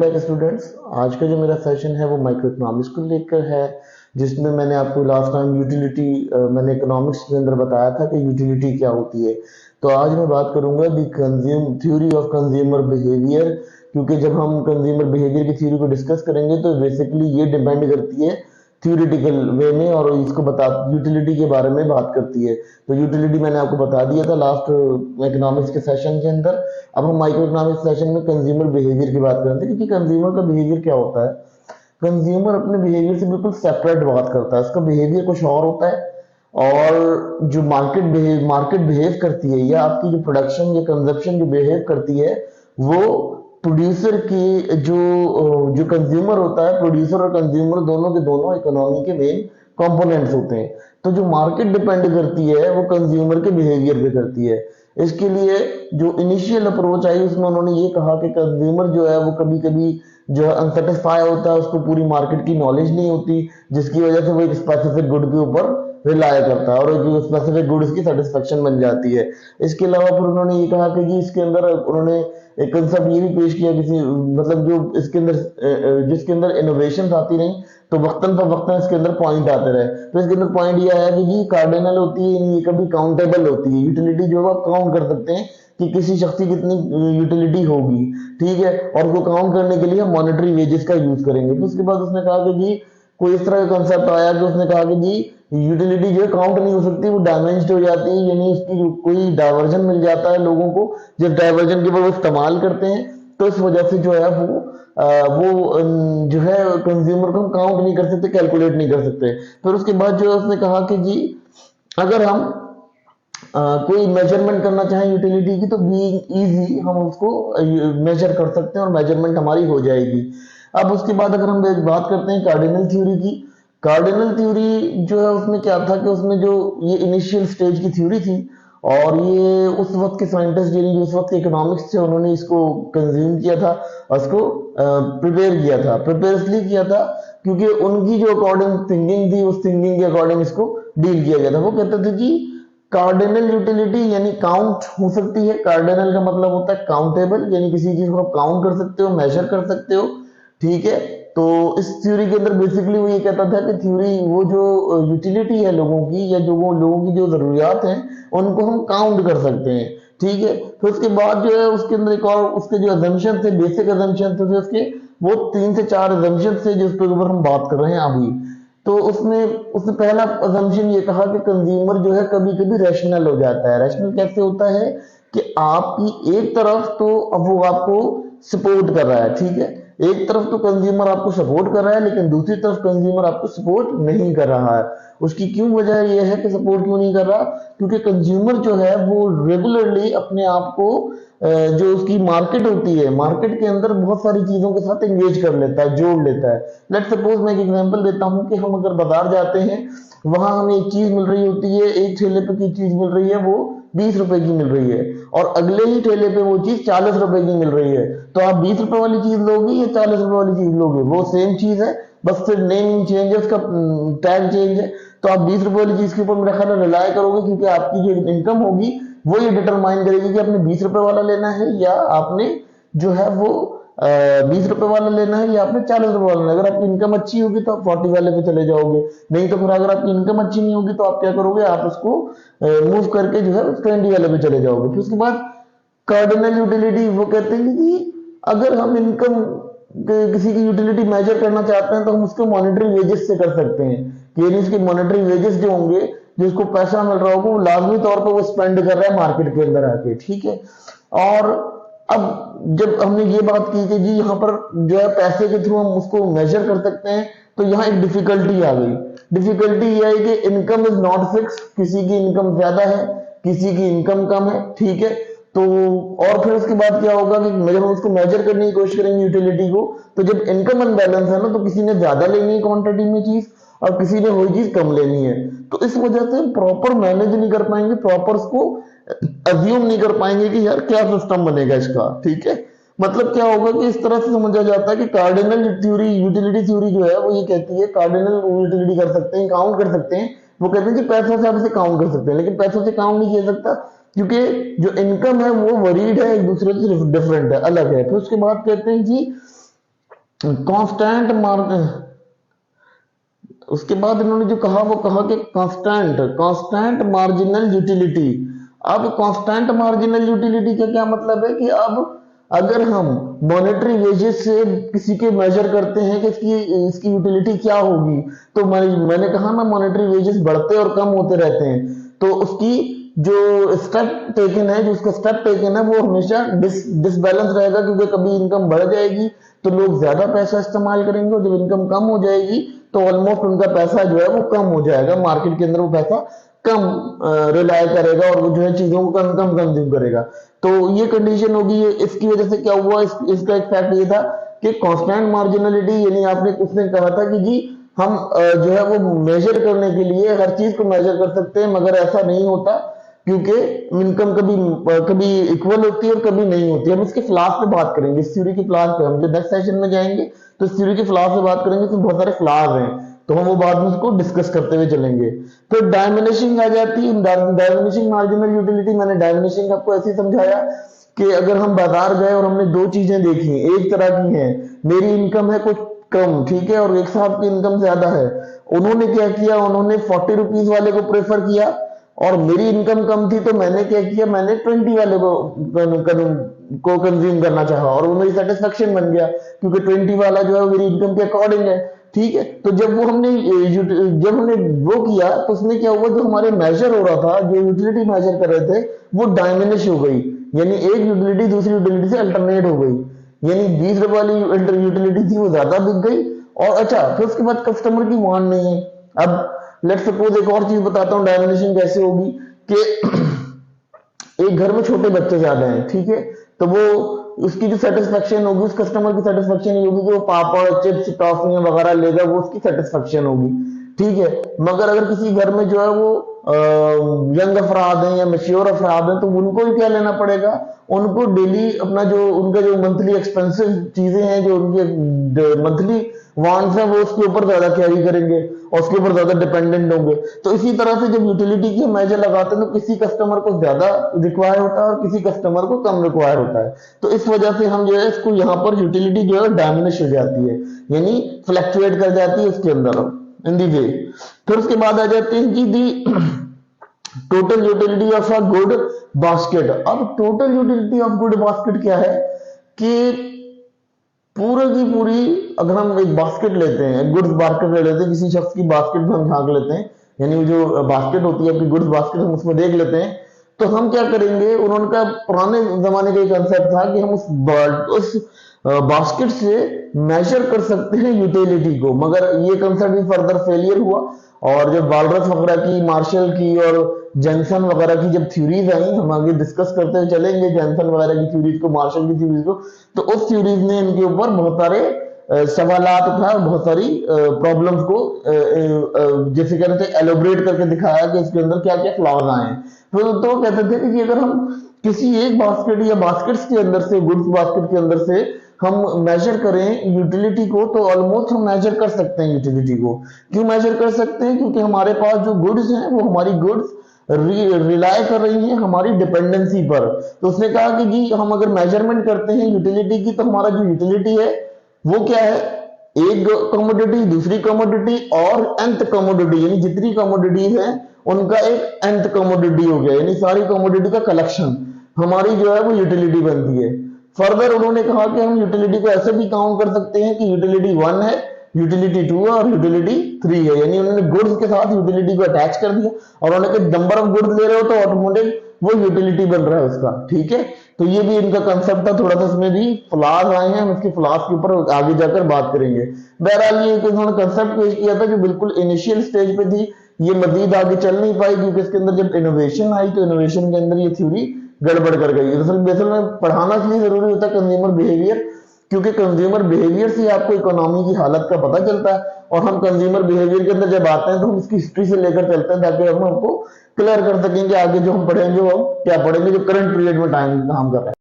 Students, आज का जो मेरा सेशन है वो माइक्रो इकोनॉमिक्स को लेकर है, जिसमें मैंने आपको लास्ट टाइम यूटिलिटी मैंने इकोनॉमिक्स के अंदर बताया था कि यूटिलिटी क्या होती है। तो आज मैं बात करूंगा the consume theory of consumer behaviour, क्योंकि जब हम कंज्यूमर बिहेवियर की थ्योरी को डिस्कस करेंगे तो बेसिकली ये डिपेंड करती है थ्योरेटिकल वे में, और इसको बता यूटिलिटी के बारे में बात करती है। तो यूटिलिटी मैंने आपको बता दिया था लास्ट इकोनॉमिक्स के सेशन के अंदर। अब हम माइक्रो इकोनॉमिक्स सेशन में कंज्यूमर बिहेवियर की बात करते हैं, क्योंकि कंज्यूमर का बिहेवियर क्या होता है। कंज्यूमर अपने बिहेवियर से बिल्कुल सेपरेट बात करता है, उसका बिहेवियर कुछ और होता है। और जो मार्केट बिहेव करती है, या आपकी जो प्रोडक्शन या कंजप्शन जो बिहेव करती है, वो प्रोड्यूसर की जो कंज्यूमर होता है, प्रोड्यूसर और कंज्यूमर दोनों के दोनों इकोनॉमी के मेन कंपोनेंट्स होते हैं। तो जो मार्केट डिपेंड करती है वो कंज्यूमर के बिहेवियर पे करती है। इसके लिए जो इनिशियल अप्रोच आई उसमें उन्होंने ये कहा कि कंज्यूमर जो है वो कभी कभी जो है अनसेटिस्फाई होता है, उसको पूरी मार्केट की नॉलेज नहीं होती, जिसकी वजह से वो एक स्पेसिफिक गुड के ऊपर रिलाय करता है और एक स्पेसिफिक गुड्स की सेटिस्फेक्शन बन जाती है। इसके अलावा फिर उन्होंने ये कहा कि जी इसके अंदर उन्होंने एक कंसेप्ट ये भी पेश किया, किसी मतलब जो इसके अंदर जिसके अंदर इनोवेशन आती रही, तो वक्तन पर वक्तन इसके अंदर पॉइंट आते रहे। तो इसके अंदर पॉइंट ये आया कि जी कार्डिनल होती है, ये कभी काउंटेबल होती है। यूटिलिटी जो है आप काउंट कर सकते हैं कि किसी शख्स की कितनी यूटिलिटी होगी, ठीक है। और उसको काउंट करने के लिए हम मॉनेटरी वेजेस का यूज करेंगे। तो उसके बाद उसने कहा कि जी कोई इस तरह का कंसेप्ट आया कि उसने कहा कि जी यूटिलिटी जो है काउंट नहीं हो सकती, वो डैमेज्ड हो जाती है, यानी उसकी कोई डायवर्जन मिल जाता है लोगों को, जब डायवर्जन के बाद वो इस्तेमाल करते हैं, तो इस वजह से जो है जो है कंज्यूमर को हम काउंट नहीं कर सकते, कैलकुलेट नहीं कर सकते। फिर उसके बाद जो है उसने कहा कि जी अगर हम कोई मेजरमेंट करना चाहें यूटिलिटी की, तो बीइंग इजी हम उसको मेजर कर सकते हैं और मेजरमेंट हमारी हो जाएगी। अब उसके बाद अगर हम एक बात करते हैं कार्डिनल थ्योरी की। कार्डिनल थ्योरी जो है उसमें क्या था कि उसमें जो ये इनिशियल स्टेज की थ्योरी थी, और ये उस वक्त के साइंटिस्ट यानी जो उस वक्त के इकोनॉमिक्स थे उन्होंने इसको कंज्यूम किया था और इसको प्रिपेयर इसलिए किया था क्योंकि उनकी जो अकॉर्डिंग थिंकिंग थी, उस थिंकिंग के अकॉर्डिंग इसको डील किया गया था। वो कहते थे कि कार्डिनल यूटिलिटी यानी काउंट हो सकती है। कार्डिनल का मतलब होता है काउंटेबल, यानी किसी चीज को आप काउंट कर सकते हो, मेजर कर सकते हो, ठीक है। तो इस थ्योरी के अंदर बेसिकली वो ये कहता था कि थ्योरी वो जो यूटिलिटी है लोगों की, या जो वो लोगों की जो जरूरियात हैं, उनको हम काउंट कर सकते हैं, ठीक है। फिर उसके बाद जो है उसके अंदर एक और उसके जो अजम्पशन थे, बेसिक अजम्पशन थे उसके, वो 3 से 4 अजम्पशन थे जिसके ऊपर हम बात कर रहे हैं अभी। तो उसने उसने पहला अजम्पशन ये कहा कि कंज्यूमर जो है कभी कभी रैशनल हो जाता है। रैशनल कैसे होता है कि आपकी एक तरफ तो अब वो आपको सपोर्ट कर रहा है, ठीक है, एक तरफ तो कंज्यूमर आपको सपोर्ट कर रहा है, लेकिन दूसरी तरफ कंज्यूमर आपको सपोर्ट नहीं कर रहा है। उसकी क्यों वजह यह है कि सपोर्ट क्यों नहीं कर रहा, क्योंकि कंज्यूमर जो है वो रेगुलरली अपने आप को जो उसकी मार्केट होती है, मार्केट के अंदर बहुत सारी चीजों के साथ एंगेज कर लेता है, जोड़ लेता है। लेट सपोज मैं एक एग्जांपल देता हूं कि हम अगर बाजार जाते हैं, वहां हमें एक चीज मिल रही होती है, एक ठेले पे की चीज मिल रही है वो 20 रुपए की मिल रही है, और अगले ही ठेले पे वो चीज 40 रुपए की मिल रही है। तो आप 20 रुपए वाली चीज लोगे या 40 रुपए वाली चीज लोगे? वो सेम चीज है, बस सिर्फ नेम चेंज है, उसका टैग चेंज है। तो आप 20 रुपए वाली चीज के ऊपर मेरा ख्याल रिलाय करोगे, क्योंकि आपकी जो इनकम होगी वो ये डिटरमाइन करेगी कि आपने 20 रुपए वाला लेना है या आपने जो है वो 20 रुपए वाला लेना है या आपने 40 रुपए वाला लेना है। अगर आपकी इनकम अच्छी होगी तो आप 40 वाले पे चले जाओगे, नहीं तो फिर अगर आपकी इनकम अच्छी नहीं होगी तो आप क्या करोगे, आप उसको मूव करके जो है 20 वाले पे चले जाओगे। फिर उसके बाद कार्डिनल यूटिलिटी वो कहते हैं कि अगर हम इनकम किसी की यूटिलिटी मेजर करना चाहते हैं तो हम उसको मॉनेटरी वेजेस से कर सकते हैं, कि यानी उसके मॉनेटरी वेजेस जो होंगे, जिसको पैसा मिल रहा होगा, वो लाजमी तौर पर वो स्पेंड कर रहा है मार्केट के अंदर आके, ठीक है। और अब जब हमने ये बात की कि जी यहाँ पर जो है पैसे के थ्रू हम उसको मेजर कर सकते हैं, तो यहाँ एक डिफिकल्टी आ गई। डिफिकल्टी ये है कि इनकम इज नॉट फिक्स, किसी की इनकम ज्यादा है, किसी की इनकम कम है, ठीक है। तो और फिर उसके बाद क्या होगा कि जब हम उसको मेजर करने की कोशिश करेंगे यूटिलिटी को, तो जब इनकम अनबैलेंस है ना, तो किसी ने ज्यादा लेनी है क्वांटिटी में चीज और किसी ने वही चीज कम लेनी है। तो इस वजह से प्रॉपर मैनेज नहीं कर पाएंगे, प्रॉपर उसको अज्यूम नहीं कर पाएंगे कि यार क्या सिस्टम बनेगा इसका, ठीक है। मतलब क्या होगा कि इस तरह से समझा जाता है कि कार्डिनल थ्योरी यूटिलिटी थ्योरी जो है वो ये कहती है कार्डिनल यूटिलिटी कर सकते हैं, काउंट कर सकते हैं। वो कहते हैं कि पैसों से आप इसे काउंट कर सकते हैं, लेकिन पैसों से काउंट नहीं किया सकता, क्योंकि जो इनकम है वो वरीड है, एक दूसरे से डिफरेंट है, अलग है। फिर उसके बाद कहते हैं जी कांस्टेंट मार्जिन, उसके बाद इन्होंने जो कहा वो कहा कि कांस्टेंट कांस्टेंट मार्जिनल यूटिलिटी। अब कांस्टेंट मार्जिनल यूटिलिटी का क्या मतलब है कि अब अगर हम मॉनेटरी वेजेस से किसी के मेजर करते हैं कि इसकी यूटिलिटी क्या होगी, तो मैंने कहा ना मॉनेटरी वेजेस बढ़ते और कम होते रहते हैं, तो उसकी जो स्टेप टेकन है, जो उसका स्टेप टेकन है वो हमेशा डिसबैलेंस रहेगा, क्योंकि कभी इनकम बढ़ जाएगी तो लोग ज्यादा पैसा इस्तेमाल करेंगे, और जब इनकम कम हो जाएगी तो ऑलमोस्ट उनका पैसा जो है वो कम हो जाएगा, मार्केट के अंदर वो पैसा कम रिलाय करेगा और वो जो है चीजों को कम कम कंज्यूम करेगा। तो ये कंडीशन होगी। इसकी वजह से क्या हुआ, इसका एक फैक्ट ये था कि कांस्टेंट मार्जिनलिटी, यानी आपने उसने कहा था कि जी हम जो है वो मेजर करने के लिए हर चीज को मेजर कर सकते हैं, मगर ऐसा नहीं होता, क्योंकि इनकम कभी कभी इक्वल होती है और कभी नहीं होती है। हम इसके फ्लॉज पे बात करेंगे, इस थ्योरी के फ्लॉज पे हम जब नेक्स्ट सेशन में जाएंगे तो इस थ्योरी के फ्लॉज पे बात करेंगे, तो बहुत सारे फ्लॉज हैं, तो हम वो बाद में उसको डिस्कस करते हुए चलेंगे। फिर डायमिनिशिंग आ जाती है, डायमिनिशिंग मार्जिनल यूटिलिटी। मैंने डायमिनिशिंग आपको ऐसे समझाया कि अगर हम बाजार गए और हमने दो चीजें देखी, एक तरह की है मेरी इनकम है कुछ कम, ठीक है, और एक साहब की इनकम ज्यादा है, उन्होंने क्या किया, उन्होंने 40 रुपीज वाले को प्रेफर किया, और मेरी इनकम कम थी तो मैंने क्या किया, मैंने 20 वाले को कंज्यूम करना चाहा, और वो मेरी सेटिस्फेक्शन बन गया, क्योंकि 20 वाला जो है मेरी इनकम के अकॉर्डिंग है, ठीक है। तो जब हमने वो किया तो उसमें क्या हुआ, जो हमारे मेजर हो रहा था, जो यूटिलिटी मेजर कर रहे थे, वो डायमिनिश हो गई, यानी एक यूटिलिटी दूसरी यूटिलिटी से अल्टरनेट हो गई, यानी 20 रुपए वाली यूटिलिटी थी वो ज्यादा बिक गई। और अच्छा, फिर उसके बाद कस्टमर की डिमांड नहीं है। अब लेट्स सपोज एक और चीज बताता हूँ डायमिनिशिंग कैसे होगी, कि एक घर में छोटे बच्चे ज्यादा हैं, ठीक है, तो वो उसकी जो सेटिस्फेक्शन होगी, उस कस्टमर की सेटिस्फेक्शन ये होगी कि वो पापड़ चिप्स टॉफियां वगैरह लेगा, वो उसकी सेटिस्फेक्शन होगी, ठीक है। मगर अगर किसी घर में जो है वो यंग अफराद हैं या मेच्योर अफराद हैं, तो उनको भी क्या लेना पड़ेगा, उनको डेली अपना जो उनका जो मंथली एक्सपेंसिव चीजें हैं, जो उनके मंथली वांट्स हैं, वो उसके ऊपर ज्यादा कैरी करेंगे और उसके ऊपर ज्यादा डिपेंडेंट होंगे। तो इसी तरह से जब यूटिलिटी की मेजर लगाते हैं तो किसी कस्टमर को ज्यादा रिक्वायर होता है और किसी कस्टमर को कम रिक्वायर होता है। तो इस वजह से हम जो है इसको यहाँ पर यूटिलिटी जो है डायमिनिश हो जाती है, यानी फ्लक्चुएट कर जाती है उसके अंदर इन दी वे। फिर उसके बाद आ जाती है कि the total utility of a good basket. अब total utility of good basket क्या है कि पूरे की पूरी, अगर हम एक बास्केट लेते हैं, गुड्स बास्केट ले लेते हैं, किसी शख्स की बास्केट में हम झांक लेते हैं, यानी जो बास्केट होती है आपकी गुड्स बास्केट, हम उसमें देख लेते हैं, तो हम क्या करेंगे, उन्होंने का पुराने जमाने का एक कंसेप्ट था कि हम उस बास्केट से मेजर कर सकते हैं यूटिलिटी को, मगर ये कंसेप्ट भी फर्दर फेलियर हुआ। और जब वालरस वगैरह की, मार्शल की और जैनसन वगैरह की जब थ्योरीज आई, हम आगे डिस्कस करते हुए चलेंगे जैनसन वगैरह की थ्योरीज को, मार्शल की थ्योरीज को, तो उस थ्योरीज ने इनके ऊपर बहुत सारे सवालात उठाए, बहुत सारी प्रॉब्लम्स को जैसे कहते थे एलोबरेट करके दिखाया कि इसके अंदर क्या क्या फ्लॉज आए हैं। तो कहते थे कि अगर हम किसी एक बास्केट या बास्केट्स के अंदर से, गुड्स बास्केट के अंदर से हम मेजर करें यूटिलिटी को, तो ऑलमोस्ट हम मेजर कर सकते हैं यूटिलिटी को। क्यों मेजर कर सकते हैं, क्योंकि हमारे पास जो गुड्स हैं वो हमारी गुड्स रिलाय कर रही है हमारी डिपेंडेंसी पर। तो उसने कहा कि जी हम अगर मेजरमेंट करते हैं यूटिलिटी की, तो हमारा जो यूटिलिटी है वो क्या है, एक कमोडिटी, दूसरी कमोडिटी और nth कमोडिटी, यानी जितनी कमोडिटीज हैं उनका एक nth कमोडिटी हो गया, यानी सारी कमोडिटी का कलेक्शन हमारी जो है वो यूटिलिटी बनती है। फर्दर उन्होंने कहा कि हम यूटिलिटी को ऐसे भी काउंट कर सकते हैं कि यूटिलिटी 1 है, यूटिलिटी 2 है और यूटिलिटी 3 है, यानी उन्होंने गुड्स के साथ यूटिलिटी को अटैच कर दिया, और उन्होंने कहा नंबर ऑफ गुड्स ले रहे हो तो ऑटोमेटिक वो यूटिलिटी बन रहा है उसका, ठीक है। तो ये भी इनका कंसेप्ट था, थोड़ा सा इसमें भी फ्लॉज आए हैं, हम इसके फ्लॉज के ऊपर आगे जाकर बात करेंगे। बहरहाल ये उन्होंने कंसेप्ट पेश किया था जो बिल्कुल इनिशियल स्टेज पे थी, ये मजीद आगे चल नहीं पाई, क्योंकि इसके अंदर जब इनोवेशन आई तो इनोवेशन के अंदर ये थ्योरी गड़बड़ कर गई। दरअसल में पढ़ाना इसलिए जरूरी होता है कंज्यूमर बिहेवियर, क्योंकि कंज्यूमर बिहेवियर से आपको इकोनॉमी की हालत का पता चलता है, और हम कंज्यूमर बिहेवियर के अंदर जब आते हैं तो हम इसकी हिस्ट्री से लेकर चलते हैं, ताकि हम आपको क्लियर कर सकेंगे आगे जो हम पढ़ेंगे वो क्या पढ़ेंगे, जो करंट पीरियड में टाइम काम कर रहे हैं।